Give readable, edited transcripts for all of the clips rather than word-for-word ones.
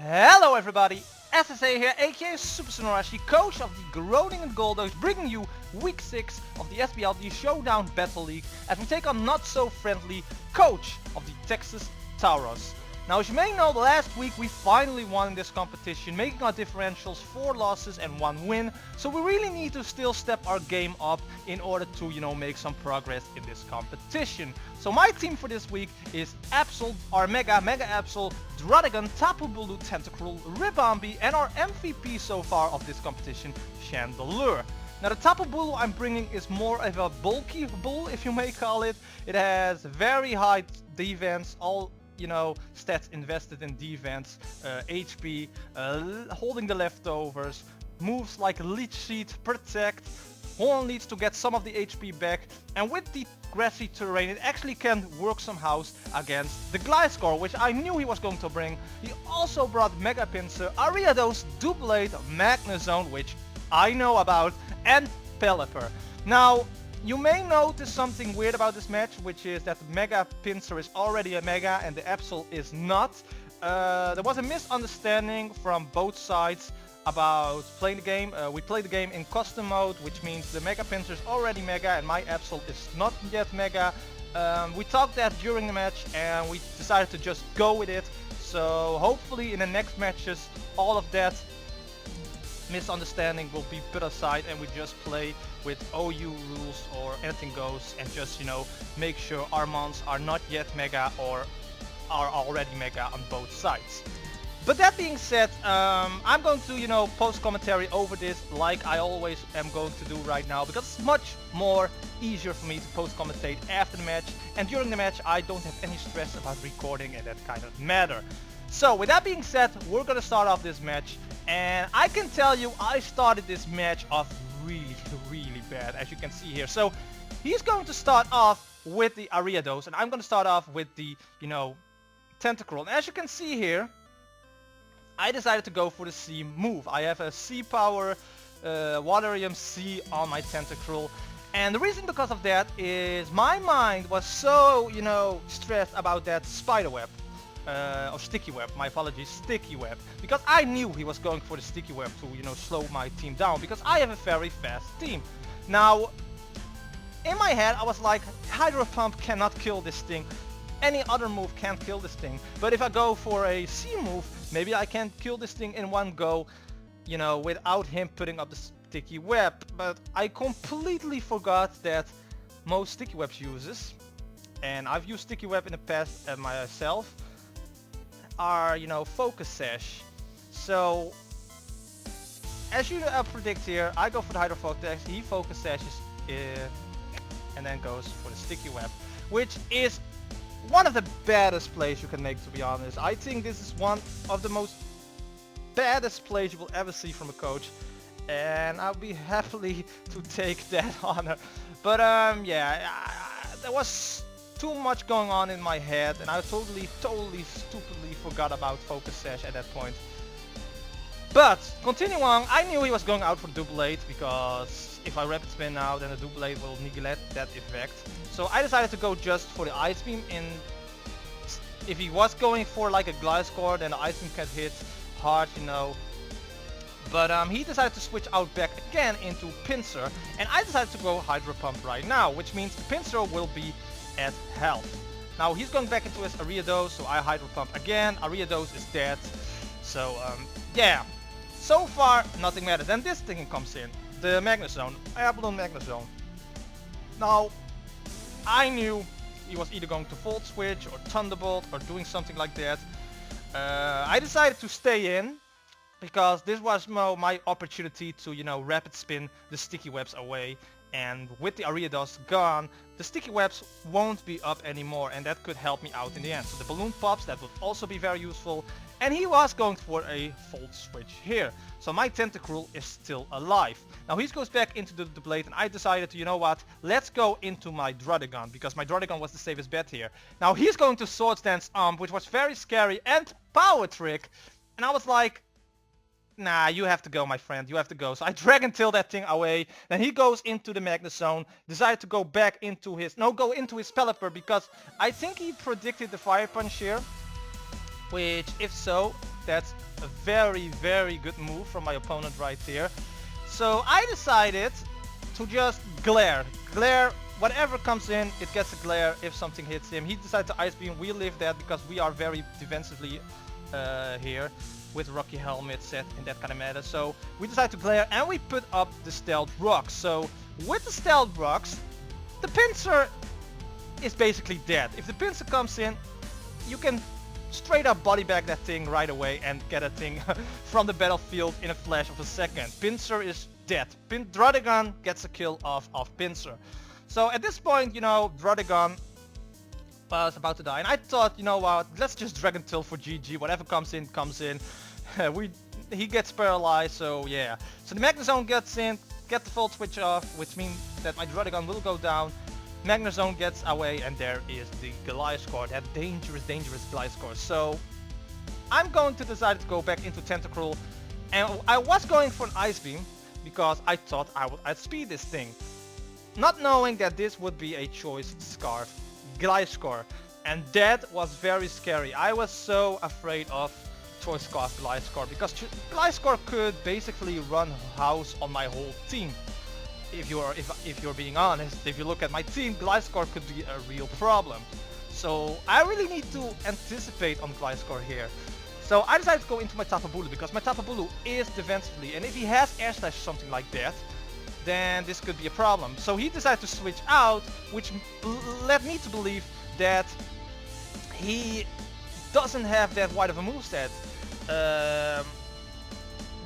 Hello everybody, SSA here, aka Super Sonorashi, coach of the Groningen Golducks, bringing you week 6 of the SBL, the Showdown Battle League, as we take on not so friendly coach of the Texas Tauros. Now, as you may know, last week we finally won this competition, making our differentials 4 losses and 1 win. So we really need to still step our game up in order to, make some progress in this competition. So my team for this week is Absol, our Mega Absol, Groningen, Tapu Bulu, Tentacruel, Ribombee, and our MVP so far of this competition, Chmelar. Now the Tapu Bulu I'm bringing is more of a bulky bull, if you may call it. It has very high defense, all stats invested in defense, HP, holding the leftovers, moves like Leech Seed, Protect, Horn Leads to get some of the HP back, and with the grassy terrain it actually can work somehow against the Gliscor, which I knew he was going to bring. He also brought Mega Pinsir, Ariados, Doublade, Magnezone, which I know about, and Pelipper. Now, you may notice something weird about this match, which is that the Mega Pinsir is already a Mega and the Absol is not. There was a misunderstanding from both sides about playing the game. We played the game in custom mode, which means the Mega Pinsir is already Mega and my Absol is not yet Mega. We talked that during the match and we decided to just go with it. So hopefully in the next matches all of that misunderstanding will be put aside and we just play with OU rules or anything goes and just make sure our mons are not yet Mega or are already Mega on both sides. But that being said, I'm going to post commentary over this like I always am going to do right now, because it's much more easier for me to post commentate after the match, and during the match I don't have any stress about recording and that kind of matter. So with that being said, we're gonna start off this match, and I can tell you I started this match off really bad, as you can see here. So he's going to start off with the Ariados and I'm going to start off with the Tentacruel. And as you can see here, I decided to go for the C move. I have a C power Waterium C on my Tentacruel, and the reason because of that is my mind was so stressed about that spider web. Or sticky web, my apologies, sticky web, because I knew he was going for the sticky web to slow my team down, because I have a very fast team. Now in my head I was like, Hydro Pump cannot kill this thing, any other move can't kill this thing, but if I go for a C move maybe I can kill this thing in one go, without him putting up the sticky web. But I completely forgot that most sticky webs uses, and I've used sticky web in the past myself, are focus sash. So as you predict here, I go for the Hydro Focus, he focus sashes and then goes for the sticky web, which is one of the baddest plays you can make, to be honest. I think this is one of the most baddest plays you will ever see from a coach, and I'll be happily to take that honor. But yeah, there was too much going on in my head and I totally stupidly forgot about focus sash at that point. But continuing on, I knew he was going out for Doublade, because if I rapid spin now then the Doublade will neglect that effect. So I decided to go just for the Ice Beam. If he was going for like a Gliscor then the Ice Beam can hit hard, But he decided to switch out back again into Pinsir, and I decided to go Hydro Pump right now, which means the Pinsir will be at health. Now he's going back into his Ariados, so I Hydro Pump again. Ariados is dead. So yeah, so far nothing matters. Then this thing comes in, the Magnezone, Air Balloon Magnezone. Now I knew he was either going to Volt Switch or Thunderbolt or doing something like that. I decided to stay in, because this was my opportunity to rapid spin the sticky webs away, and with the Ariados gone, the sticky webs won't be up anymore, and that could help me out in the end. So the balloon pops, that would also be very useful, and he was going for a Volt Switch here. So my Tentacruel is still alive. Now he goes back into the blade, and I decided to, let's go into my Groningen, because my Groningen was the safest bet here. Now he's going to Swords Dance which was very scary, and Power Trick, and I was like, nah, you have to go, my friend, you have to go. So I Dragon Tail that thing away, then he goes into the Magnezone, decided to go back into his, go into his Pelipper, because I think he predicted the Fire Punch here, which if so, That's a very, very good move from my opponent right there. So I decided to just glare. Glare, whatever comes in, it gets a glare if something hits him. He decided to Ice Beam. We live that because we are very defensively here with Rocky Helmet set in that kind of meta. So we decided to glare and we put up the Stealth Rocks. So with the Stealth Rocks, the pincer is basically dead. If the pincer comes in, you can straight up body bag that thing right away and get a thing from the battlefield in a flash of a second. Pincer is dead. Druddigon gets a kill off Pincer. So at this point, you know, Druddigon was about to die, and I thought, you know what, let's just Dragon Tail for GG. Whatever comes in, comes in. He gets paralyzed, so yeah. So the Magnezone gets in, get the Volt Switch off, which means that my Druddigon will go down. Magnezone gets away, and there is the Gliscor, that dangerous Gliscor. So I'm going to decide to go back into Tentacruel, and I was going for an Ice Beam because I thought I would outspeed this thing, not knowing that this would be a Choice Scarf Gliscor, and that was very scary. I was so afraid of Choice Scarf Gliscor because Gliscor could basically run house on my whole team. If you're being honest, if you look at my team, Gliscor could be a real problem. So I really need to anticipate on Gliscor here. So I decided to go into my Tapu Bulu because my Tapu Bulu is defensively, and if he has Air Slash or something like that, then this could be a problem. So he decided to switch out, which led me to believe that he doesn't have that wide of a moveset.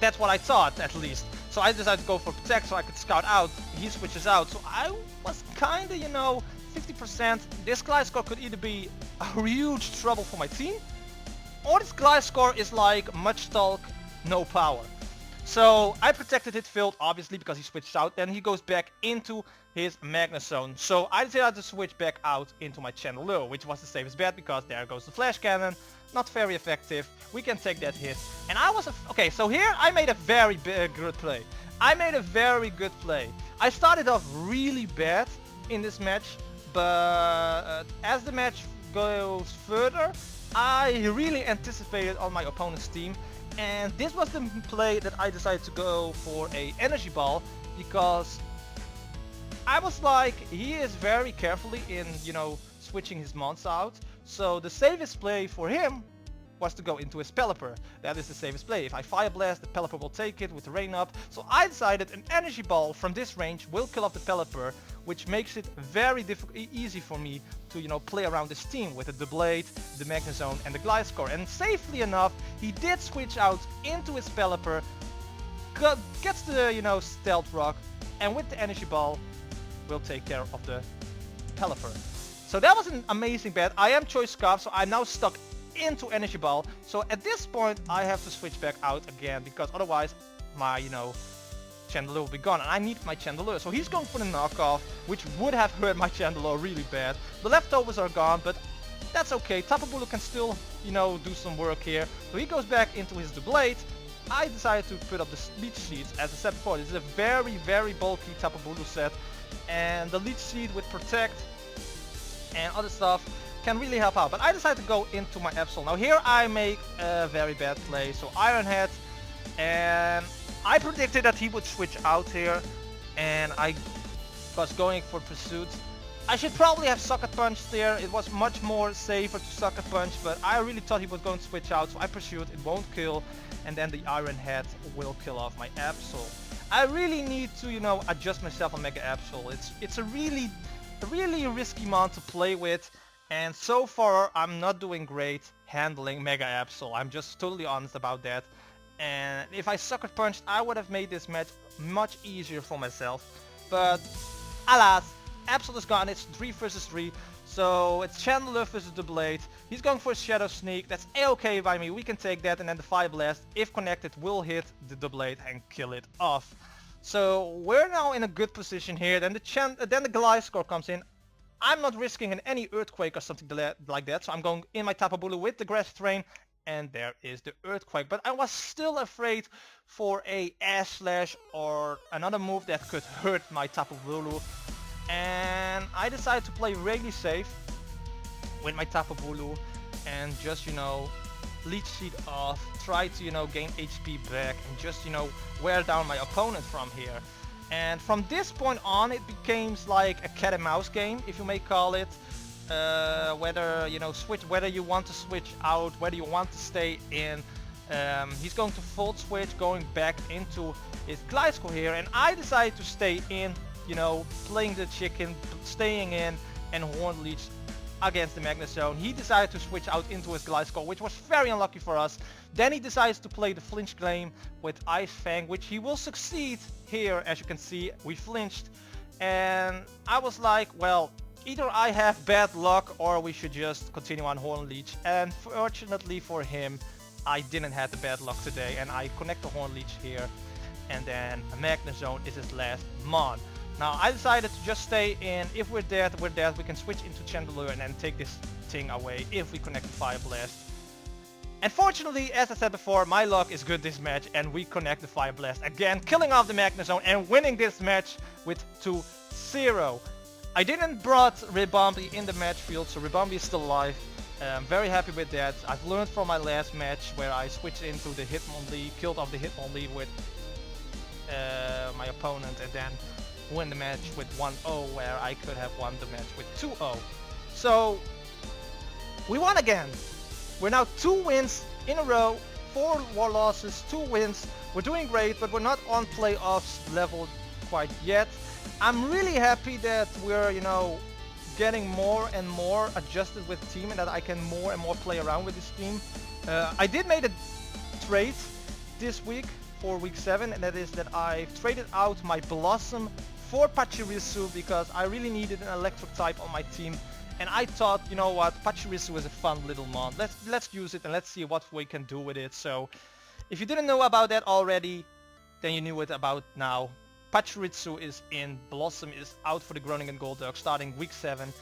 That's what I thought, at least. So I decided to go for Protect so I could scout out. He switches out, so I was kinda, you know, 50%. This Gliscor could either be a huge trouble for my team, or this Gliscor is like much talk, no power. So I protected his field, obviously, because he switched out. Then he goes back into his Magnezone. So I decided to switch back out into my Chandelure, which was the safest bet because there goes the Flash Cannon. Not very effective. We can take that hit. And I was... Okay, so here I made a very good play. I made a very good play. I started off really bad in this match, but as the match goes further, I really anticipated on my opponent's team. And this was the play that I decided to go for a Energy Ball because I was like, he is very carefully in, you know, switching his mons out. So the safest play for him was to go into his Pelipper. That is the safest play. If I Fire Blast, the Pelipper will take it with the rain up. So I decided an Energy Ball from this range will kill off the Pelipper, which makes it very easy for me to, you know, play around this team with the Blade, the Magnezone and the Gliscor. And safely enough, he did switch out into his Pelipper, gets the, you know, Stealth Rock, and with the Energy Ball, will take care of the Pelipper. So that was an amazing bet. I am Choice Scarf, so I'm now stuck into Energy Ball. So at this point, I have to switch back out again because otherwise my, you know, Chandelure will be gone, and I need my Chandelure. So he's going for the knockoff, which would have hurt my Chandelure really bad. The leftovers are gone, but that's okay. Tapu Bulu can still, you know, do some work here. So he goes back into his Blade. I decided to put up the Leech Seeds. As I said before, this is a very, very bulky Tapu Bulu set, and the Leech Seed with Protect and other stuff can really help out. But I decided to go into my Absol. Now here I make a very bad play. So Iron Head, and I predicted that he would switch out here, and I was going for Pursuit. I should probably have Sucker Punched there. It was much more safer to Sucker Punch, but I really thought he was going to switch out, so I Pursued. It won't kill, and then the Iron Head will kill off my Absol. I really need to, you know, adjust myself on Mega Absol. It's a really risky mon to play with, and so far I'm not doing great handling Mega Absol. I'm just totally honest about that. And if I Sucker Punched, I would have made this match much easier for myself. But alas, Absol is gone. It's 3 versus 3. So it's Chandelure versus the Blade. He's going for a Shadow Sneak. That's a-okay by me. We can take that, and then the Fire Blast, if connected, will hit the Blade and kill it off. So we're now in a good position here. Then the Gliscor comes in. I'm not risking any Earthquake or something like that. So I'm going in my Tapu Bulu with the Grass Train. And there is the Earthquake. But I was still afraid for a Ash Slash or another move that could hurt my Tapu Bulu. And I decided to play really safe with my Tapu Bulu and just, you know, leech seed off, try to, you know, gain HP back and just, you know, wear down my opponent from here. And from this point on, it becomes like a cat and mouse game, if you may call it. Whether, you know, whether you want to switch out, whether you want to stay in. He's going to full switch, going back into his Gliscor here, and I decided to stay in, you know, playing the chicken, staying in, and Horn Leech against the Magnezone. He decided to switch out into his Gliscor, which was very unlucky for us. Then he decides to play the flinch claim with Ice Fang, which he will succeed here. As you can see, we flinched, and I was like, well, either I have bad luck or we should just continue on Horn Leech. And fortunately for him, I didn't have the bad luck today, and I connect the Horn Leech here, and then a Magnezone is his last mon. Now I decided to just stay in. If we're dead, we're dead. We can switch into Chmelar and then take this thing away if we connect the Fire Blast. And fortunately, as I said before, my luck is good this match, and we connect the Fire Blast again, killing off the Magnezone and winning this match with 2-0. I didn't brought Ribombee in the match field, so Ribombee is still alive. I'm very happy with that. I've learned from my last match where I switched into the Hitmonlee, killed off the Hitmonlee with my opponent, and then win the match with 1-0, where I could have won the match with 2-0. So we won again. We're now 2 wins in a row, 4 war losses, 2 wins. We're doing great, but we're not on playoffs level quite yet. I'm really happy that we're, you know, getting more and more adjusted with the team, and that I can more and more play around with this team. I did make a trade this week for week 7, and that is that I've traded out my Blossom for Pachirisu because I really needed an electric type on my team, and I thought, you know what, Pachirisu is a fun little mon. Let's use it and let's see what we can do with it. So if you didn't know about that already, then you knew it about now. Pachirisu is in, Blossom is out for the Groningen Golducks starting week 7,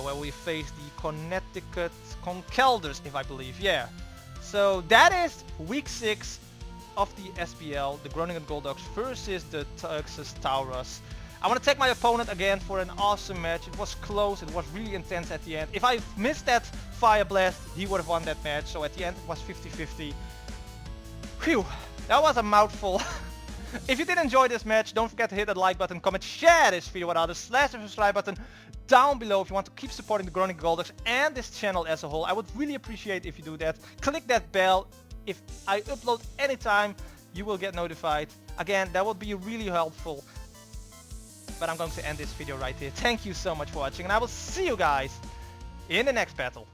where we face the Connecticut Conkelders, if I believe, yeah. So that is week 6 of the SBL, the Groningen Golducks versus the Texas Tauros. I want to thank my opponent again for an awesome match. It was close, it was really intense at the end. If I missed that Fire Blast, he would have won that match, so at the end it was 50-50. Phew, that was a mouthful. If you did enjoy this match, don't forget to hit that like button, comment, share this video with others, slash the subscribe button down below if you want to keep supporting the Groningen Golducks and this channel as a whole. I would really appreciate if you do that. Click that bell. If I upload anytime, you will get notified. Again, that would be really helpful. But I'm going to end this video right here. Thank you so much for watching, and I will see you guys in the next battle.